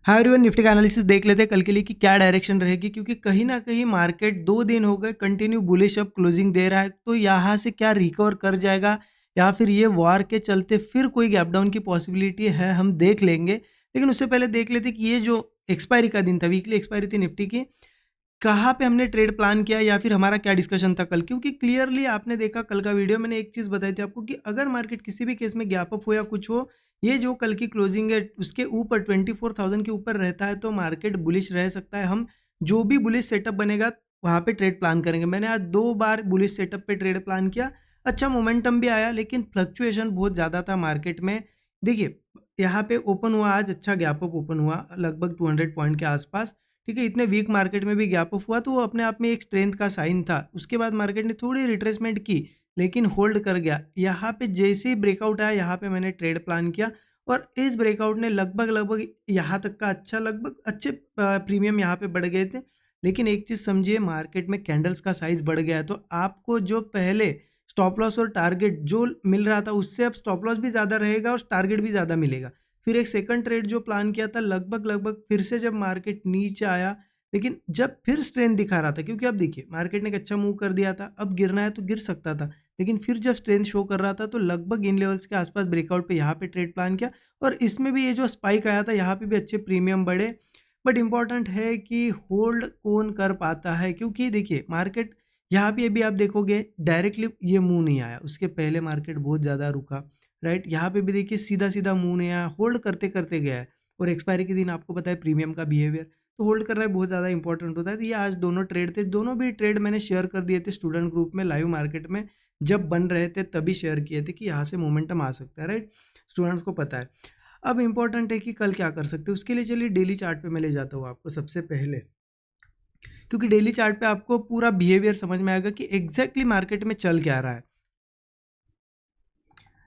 Hi everyone, Nifty का analysis देख लेते हैं कल के लिए कि क्या डायरेक्शन रहेगी, क्योंकि कहीं ना कहीं मार्केट 2 दिन हो गए कंटिन्यू बुलिश अप क्लोजिंग दे रहा है। तो यहाँ से क्या रिकवर कर जाएगा या फिर ये वॉर के चलते फिर कोई गैप डाउन की पॉसिबिलिटी है, हम देख लेंगे। लेकिन उससे पहले देख लेते कि ये जो एक्सपायरी का दिन था, वीकली एक्सपायरी थी निफ्टी की, कहाँ पे हमने ट्रेड प्लान किया या फिर हमारा क्या डिस्कशन था कल। क्योंकि क्लियरली आपने देखा कल का वीडियो, मैंने एक चीज़ बताई थी आपको कि अगर मार्केट किसी भी केस में गैप अप हो या कुछ हो, ये जो कल की क्लोजिंग है उसके ऊपर 24,000 के ऊपर रहता है तो मार्केट बुलिश रह सकता है। हम जो भी बुलिश सेटअप बनेगा वहाँ पे ट्रेड प्लान करेंगे। मैंने आज 2 बार बुलिश सेटअप पे ट्रेड प्लान किया, अच्छा मोमेंटम भी आया, लेकिन फ्लक्चुएशन बहुत ज़्यादा था मार्केट में। देखिए, यहाँ पे ओपन हुआ आज, अच्छा गैप अप ओपन हुआ लगभग 200 पॉइंट के आसपास। ठीक है, इतने वीक मार्केट में भी गैप अप हुआ तो वो अपने आप में एक स्ट्रेंथ का साइन था। उसके बाद मार्केट ने थोड़ी रिट्रेसमेंट की लेकिन होल्ड कर गया। यहाँ पे जैसे ही ब्रेकआउट आया, यहाँ पे मैंने ट्रेड प्लान किया और इस ब्रेकआउट ने लगभग लगभग यहाँ तक का अच्छा, लगभग अच्छे प्रीमियम यहाँ पे बढ़ गए थे। लेकिन एक चीज़ समझिए, मार्केट में कैंडल्स का साइज बढ़ गया है तो आपको जो पहले स्टॉप लॉस और टारगेट जो मिल रहा था उससे अब स्टॉप लॉस भी ज़्यादा रहेगा और टारगेट भी ज़्यादा मिलेगा। फिर एक सेकंड ट्रेड जो प्लान किया था, लगभग लगभग फिर से जब मार्केट नीचे आया, लेकिन जब फिर स्ट्रेंथ दिखा रहा था, क्योंकि अब देखिए मार्केट ने एक अच्छा मूव कर दिया था, अब गिरना है तो गिर सकता था। लेकिन फिर जब स्ट्रेंथ शो कर रहा था तो लगभग इन लेवल्स के आसपास ब्रेकआउट पे यहाँ पे ट्रेड प्लान किया और इसमें भी ये जो स्पाइक आया था यहाँ पे भी अच्छे प्रीमियम बढ़े। बट इंपॉर्टेंट है कि होल्ड कौन कर पाता है, क्योंकि देखिए मार्केट यहाँ पे अभी आप देखोगे डायरेक्टली ये मुंह नहीं आया, उसके पहले मार्केट बहुत ज़्यादा रुका। राइट, यहाँ पे भी देखिए सीधा सीधा मुंह नहीं आया, होल्ड करते करते गया है। और एक्सपायरी के दिन आपको पता है प्रीमियम का बिहेवियर, तो होल्ड करना बहुत ज़्यादा इंपॉर्टेंट होता है। तो ये आज दोनों ट्रेड थे, दोनों भी ट्रेड मैंने शेयर कर दिए थे स्टूडेंट ग्रुप में लाइव मार्केट में जब बन रहे थे, तभी शेयर किए थे कि यहाँ से मोमेंटम आ सकता है। राइट, स्टूडेंट्स को पता है। अब इंपॉर्टेंट है कि कल क्या कर सकते हैं, उसके लिए चलिए डेली चार्ट पे मैं ले जाता हूँ आपको सबसे पहले, क्योंकि डेली चार्ट पे आपको पूरा बिहेवियर समझ में आएगा कि एग्जैक्टली मार्केट में चल क्या रहा है।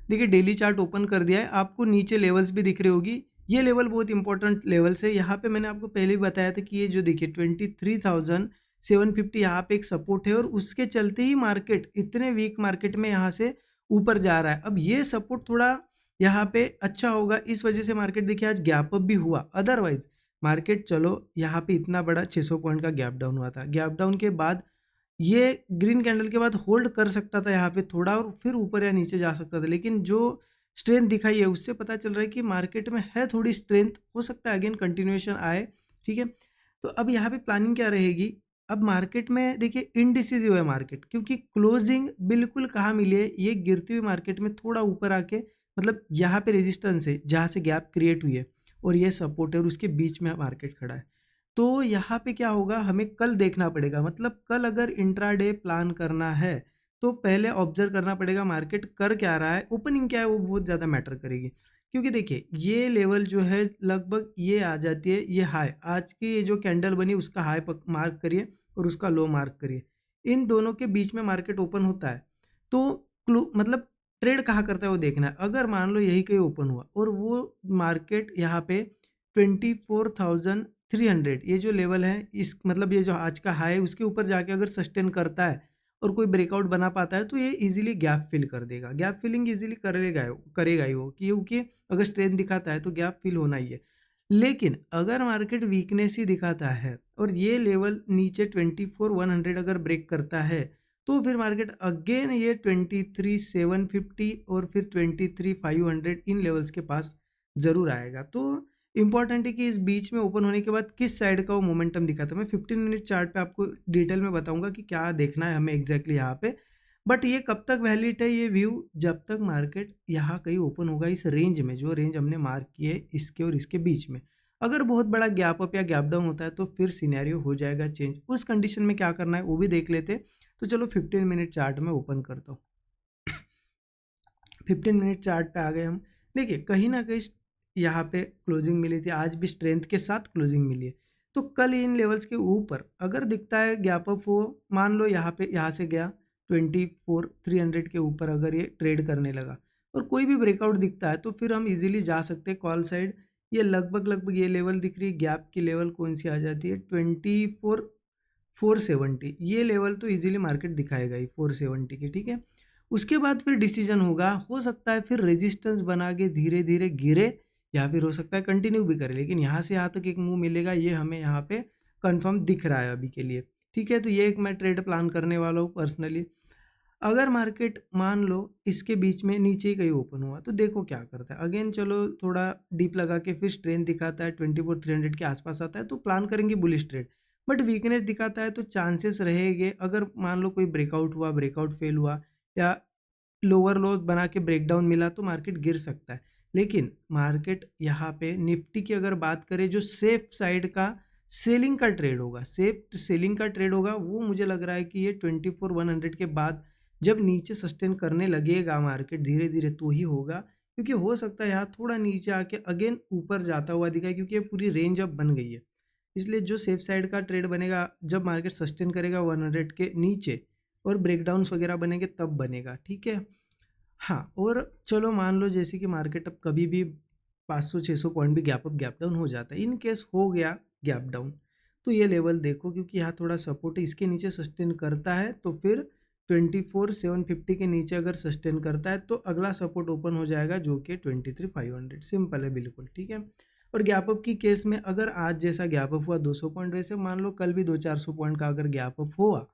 देखिए, डेली चार्ट ओपन कर दिया है, आपको नीचे लेवल्स भी दिख रही होगी। ये लेवल बहुत इंपॉर्टेंट लेवल्स है। यहाँ पे मैंने आपको पहले भी बताया था कि ये जो देखिए 23,750 यहाँ पे एक सपोर्ट है और उसके चलते ही मार्केट इतने वीक मार्केट में यहाँ से ऊपर जा रहा है। अब ये सपोर्ट थोड़ा यहाँ पे अच्छा होगा, इस वजह से मार्केट देखिए आज गैप अप भी हुआ। अदरवाइज मार्केट चलो यहाँ पे इतना बड़ा 600 पॉइंट का गैप डाउन हुआ था, गैप डाउन के बाद ये ग्रीन कैंडल के बाद होल्ड कर सकता था यहाँ पे थोड़ा और फिर ऊपर या नीचे जा सकता था। लेकिन जो स्ट्रेंथ दिखाई है उससे पता चल रहा है कि मार्केट में है थोड़ी स्ट्रेंथ, हो सकता है अगेन कंटिन्यूएशन आए। ठीक है, तो अब यहाँ पे प्लानिंग क्या रहेगी। अब मार्केट में देखिए इनडिसिजिव है मार्केट, क्योंकि क्लोजिंग बिल्कुल कहाँ मिली है, ये गिरती हुई मार्केट में थोड़ा ऊपर आके, मतलब यहाँ पे रेजिस्टेंस है जहाँ से गैप क्रिएट हुई है और ये सपोर्ट है और उसके बीच में मार्केट खड़ा है। तो यहाँ पे क्या होगा, हमें कल देखना पड़ेगा। मतलब कल अगर इंट्राडे प्लान करना है तो पहले ऑब्जर्व करना पड़ेगा मार्केट कर क्या रहा है, ओपनिंग क्या है, वो बहुत ज़्यादा मैटर करेगी। क्योंकि देखिए ये लेवल जो है लगभग ये आ जाती है, ये हाई आज की ये जो कैंडल बनी उसका हाई मार्क करिए और उसका लो मार्क करिए, इन दोनों के बीच में मार्केट ओपन होता है। तो मतलब ट्रेड कहाँ करता है वो देखना है। अगर मान लो यही कहीं ओपन हुआ और वो मार्केट यहाँ पे 24,300 ये जो लेवल है, इस मतलब ये जो आज का हाई है उसके ऊपर जाके अगर सस्टेन करता है और कोई ब्रेकआउट बना पाता है तो ये इजीली गैप फिल कर देगा। गैप फिलिंग इजीली करेगा ही वो, क्योंकि अगर स्ट्रेंथ दिखाता है तो गैप फिल होना ही है। लेकिन अगर मार्केट वीकनेस ही दिखाता है और ये लेवल नीचे 24,100 अगर ब्रेक करता है तो फिर मार्केट अगेन ये 23,750 और फिर 23,500 इन लेवल्स के पास ज़रूर आएगा। तो इंपॉर्टेंट है कि इस बीच में ओपन होने के बाद किस साइड का वो मोमेंटम दिखाता है। मैं 15 मिनट चार्ट पे आपको डिटेल में बताऊंगा कि क्या देखना है हमें एग्जैक्टली यहाँ पे। बट ये कब तक वैलिड है ये व्यू, जब तक मार्केट यहाँ कहीं ओपन होगा इस रेंज में, जो रेंज हमने मार्क की है इसके और इसके बीच में। अगर बहुत बड़ा गैप अप या गैप डाउन होता है तो फिर सिनेरियो हो जाएगा चेंज। उस कंडीशन में क्या करना है वो भी देख लेते। तो चलो 15 मिनट चार्ट में ओपन करता हूँ। 15 मिनट चार्ट पे आ गए हम। देखिए कहीं ना कहीं यहाँ पे क्लोजिंग मिली थी, आज भी स्ट्रेंथ के साथ क्लोजिंग मिली है। तो कल इन लेवल्स के ऊपर अगर दिखता है गैप अप हो, मान लो यहाँ पे यहाँ से गया 24,300 के ऊपर अगर ये ट्रेड करने लगा और कोई भी ब्रेकआउट दिखता है तो फिर हम इजीली जा सकते हैं कॉल साइड। ये लगभग लगभग ये लेवल दिख रही है, गैप की लेवल कौन सी आ जाती है 24,470, ये लेवल तो इजीली मार्केट दिखाएगा ही 470 की। ठीक है, उसके बाद फिर डिसीजन होगा, हो सकता है फिर रेजिस्टेंस बना के धीरे धीरे गिरे या फिर हो सकता है कंटिन्यू भी करे, लेकिन यहाँ से यहाँ तक एक मूव मिलेगा, ये हमें यहाँ पे कंफर्म दिख रहा है अभी के लिए। ठीक है, तो ये एक मैं ट्रेड प्लान करने वाला हूँ पर्सनली। अगर मार्केट मान लो इसके बीच में नीचे ही कहीं ओपन हुआ तो देखो क्या करता है। अगेन चलो थोड़ा डीप लगा के फिर स्ट्रेंथ दिखाता है 24,300 के आसपास आता है तो प्लान करेंगे बुलिश ट्रेड। बट वीकनेस दिखाता है तो चांसेस रहेंगे, अगर मान लो कोई ब्रेकआउट हुआ, ब्रेकआउट फेल हुआ या लोअर लो बना के ब्रेकडाउन मिला तो मार्केट गिर सकता है। लेकिन मार्केट यहाँ पे निफ्टी की अगर बात करें, जो सेफ साइड का सेलिंग का ट्रेड होगा, सेफ सेलिंग का ट्रेड होगा, वो मुझे लग रहा है कि ये 24,100 के बाद जब नीचे सस्टेन करने लगेगा मार्केट धीरे धीरे तो ही होगा। क्योंकि हो सकता है यहाँ थोड़ा नीचे आके अगेन ऊपर जाता हुआ दिखाए, क्योंकि ये पूरी रेंज अब बन गई है। इसलिए जो सेफ साइड का ट्रेड बनेगा जब मार्केट सस्टेन करेगा 100 के नीचे और ब्रेकडाउन्स वगैरह बनेंगे तब बनेगा। ठीक है, हाँ। और चलो मान लो जैसे कि मार्केट अब कभी भी 500-600 पॉइंट भी गैप अप गैप डाउन हो जाता है, इन केस हो गया गैप डाउन, तो ये लेवल देखो क्योंकि यहाँ थोड़ा सपोर्ट है, इसके नीचे सस्टेन करता है तो फिर 24,750 के नीचे अगर सस्टेन करता है तो अगला सपोर्ट ओपन हो जाएगा जो कि 23,500। सिंपल है बिल्कुल। ठीक है, और गैप अप की केस में अगर आज जैसा गैप अप हुआ 200 पॉइंट, वैसे मान लो कल भी 200-400 पॉइंट का अगर गैप अप हुआ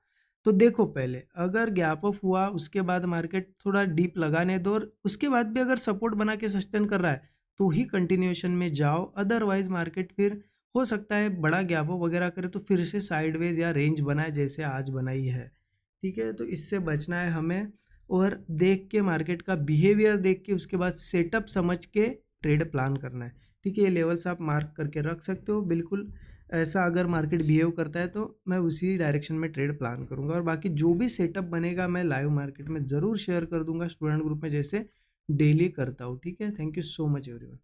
तो देखो पहले अगर गैप अप हुआ उसके बाद मार्केट थोड़ा डीप लगाने दो और उसके बाद भी अगर सपोर्ट बना के सस्टेन कर रहा है तो ही कंटिन्यूएशन में जाओ। अदरवाइज मार्केट फिर हो सकता है बड़ा गैप अप वगैरह करे तो फिर से साइडवेज या रेंज बनाए जैसे आज बनाई है। ठीक है, तो इससे बचना है हमें, और देख के मार्केट का बिहेवियर देख के उसके बाद सेटअप समझ के ट्रेड प्लान करना है। ठीक है, ये लेवल्स आप मार्क करके रख सकते हो बिल्कुल। ऐसा अगर मार्केट बिहेव करता है तो मैं उसी डायरेक्शन में ट्रेड प्लान करूंगा, और बाकी जो भी सेटअप बनेगा मैं लाइव मार्केट में ज़रूर शेयर कर दूंगा स्टूडेंट ग्रुप में, जैसे डेली करता हूँ। ठीक है, thank you so much everyone.